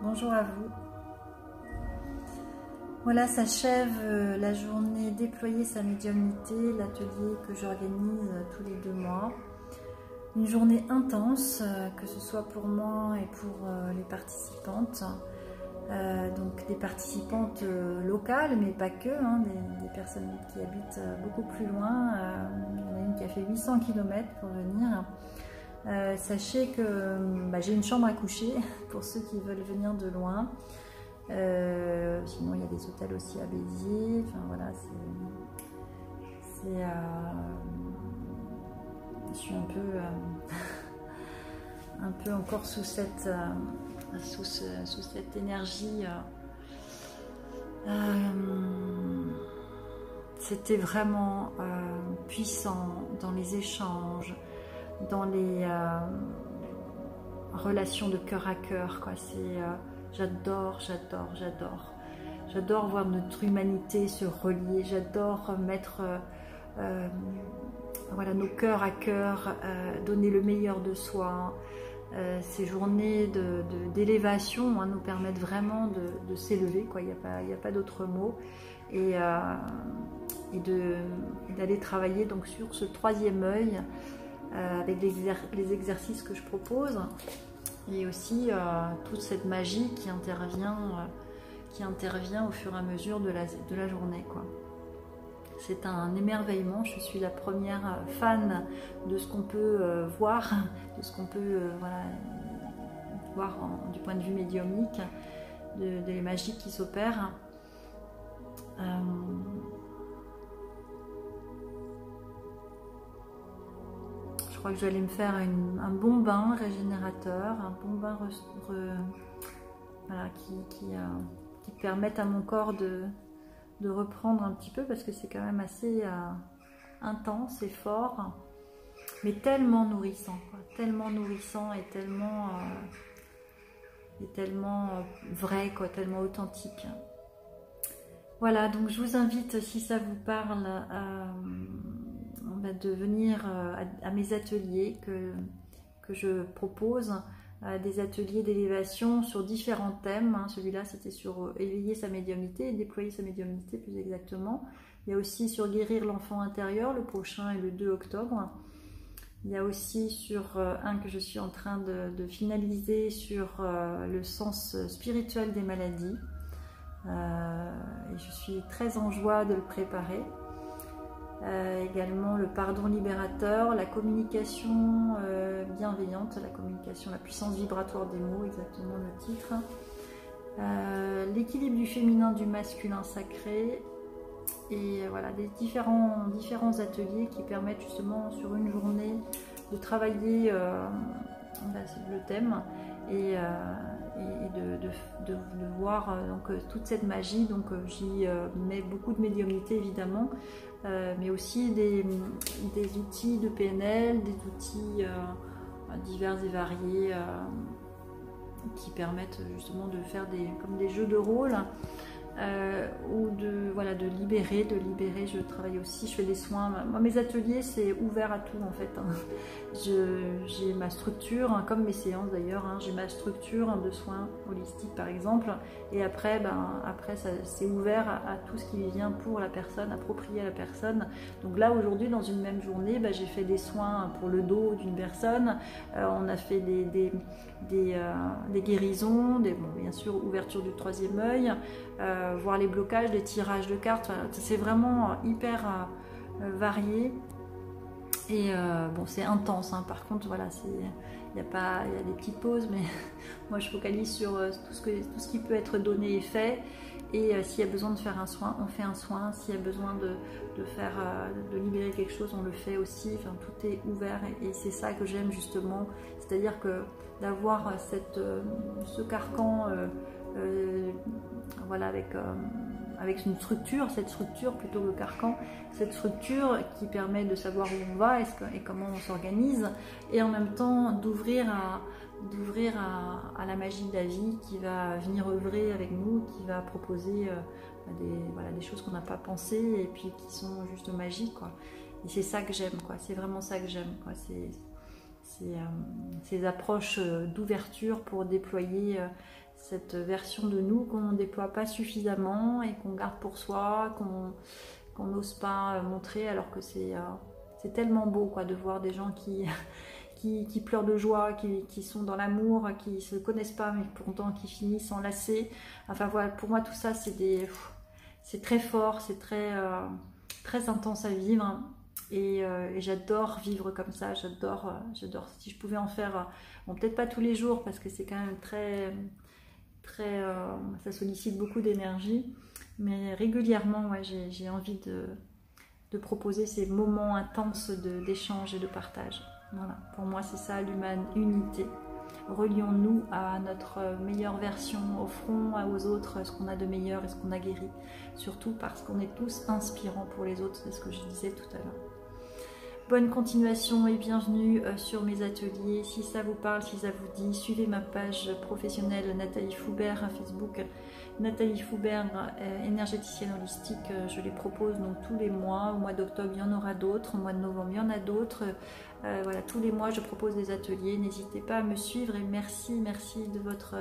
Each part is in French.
bonjour à vous. Voilà, s'achève la journée Déployer sa médiumnité, l'atelier que j'organise tous les 2 mois. Une journée intense, que ce soit pour moi et pour les participantes. Donc des participantes locales, mais pas que, hein, des personnes qui habitent beaucoup plus loin. Il y en a une qui a fait 800 km pour venir. Sachez que j'ai une chambre à coucher pour ceux qui veulent venir de loin. Sinon il y a des hôtels aussi à Béziers. Enfin voilà, je suis un peu encore sous cette énergie. C'était vraiment puissant dans les échanges, dans les relations de cœur à cœur, quoi. J'adore voir notre humanité se relier. J'adore mettre voilà, nos cœurs à cœur, donner le meilleur de soi. Ces journées d'élévation nous permettent vraiment de s'élever, quoi. Il n'y a pas d'autre mot, et d'aller travailler donc sur ce 3e œil avec les exercices que je propose, et aussi toute cette magie qui intervient au fur et à mesure de la journée, quoi. C'est un émerveillement. Je suis la première fan de ce qu'on peut voir, de ce qu'on peut voir du point de vue médiumnique, des magies qui s'opèrent. Je crois que je vais aller me faire un bon bain régénérateur, un bon bain voilà, qui permette à mon corps de reprendre un petit peu, parce que c'est quand même assez intense et fort, mais tellement nourrissant, quoi. Tellement nourrissant et tellement vrai, quoi, tellement authentique. Voilà, donc je vous invite, si ça vous parle, de venir à mes ateliers que je propose, des ateliers d'élévation sur différents thèmes. Celui-là, c'était sur éveiller sa médiumnité et déployer sa médiumnité, plus exactement. Il y a aussi sur guérir l'enfant intérieur, le prochain est le 2 octobre. Il y a aussi sur un que je suis en train de finaliser sur le sens spirituel des maladies. Et je suis très en joie de le préparer. Également le pardon libérateur, la communication bienveillante, la puissance vibratoire des mots, exactement le titre, l'équilibre du féminin, du masculin sacré, et voilà, des différents ateliers qui permettent justement sur une journée de travailler le thème et de voir donc toute cette magie. Donc j'y mets beaucoup de médiumnité évidemment, mais aussi des outils de PNL, des outils divers et variés qui permettent justement de faire comme des jeux de rôle, ou de libérer. Je travaille aussi, je fais des soins. Moi, mes ateliers, c'est ouvert à tout, en fait. J'ai ma structure, comme mes séances d'ailleurs, j'ai ma structure de soins holistiques par exemple, et après c'est ouvert à tout ce qui vient pour la personne, approprié à la personne. Donc là, aujourd'hui, dans une même journée, j'ai fait des soins pour le dos d'une personne, on a fait des guérisons, bien sûr ouverture du 3e œil, voir les blocages, des tirages de cartes. Enfin, c'est vraiment hyper varié, et c'est intense, par contre voilà, il y a des petites pauses, mais moi je focalise sur tout ce qui peut être donné et fait, et s'il y a besoin de faire un soin, on fait un soin. S'il y a besoin de libérer quelque chose, on le fait aussi. Enfin, tout est ouvert, et c'est ça que j'aime justement, c'est-à-dire que d'avoir ce carcan, voilà, avec une structure, cette structure plutôt que le carcan, cette structure qui permet de savoir où on va et comment on s'organise, et en même temps d'ouvrir à la magie de la vie qui va venir œuvrer avec nous, qui va proposer des choses qu'on n'a pas pensées et puis qui sont juste magiques, quoi. Et c'est ça que j'aime, quoi. C'est vraiment ça que j'aime, quoi. Ces approches d'ouverture pour déployer cette version de nous qu'on ne déploie pas suffisamment et qu'on garde pour soi, qu'on n'ose pas montrer, alors que c'est tellement beau quoi, de voir des gens qui pleurent de joie, qui sont dans l'amour, qui ne se connaissent pas mais pourtant qui finissent enlacés. Enfin voilà, pour moi tout ça c'est très fort, c'est très intense à vivre. Et j'adore vivre comme ça, j'adore si je pouvais en faire, bon peut-être pas tous les jours parce que c'est quand même ça sollicite beaucoup d'énergie, mais régulièrement ouais, j'ai envie de proposer ces moments intenses d'échange et de partage. Voilà, pour moi c'est ça l'humanité. Relions-nous à notre meilleure version, offrons aux autres ce qu'on a de meilleur et ce qu'on a guéri, surtout parce qu'on est tous inspirants pour les autres, c'est ce que je disais tout à l'heure. Bonne continuation et bienvenue sur mes ateliers. Si ça vous parle, si ça vous dit, suivez ma page professionnelle Nathalie Foubert à Facebook. Nathalie Foubert, énergéticienne holistique, je les propose donc tous les mois. Au mois d'octobre, il y en aura d'autres. Au mois de novembre, il y en a d'autres. Voilà, tous les mois, je propose des ateliers. N'hésitez pas à me suivre et merci de votre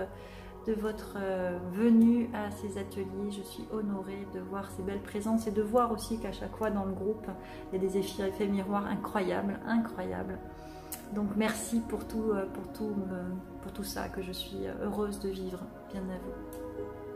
venue à ces ateliers. Je suis honorée de voir ces belles présences et de voir aussi qu'à chaque fois dans le groupe, il y a des effets miroirs incroyables. Donc merci pour tout ça que je suis heureuse de vivre. Bien à vous.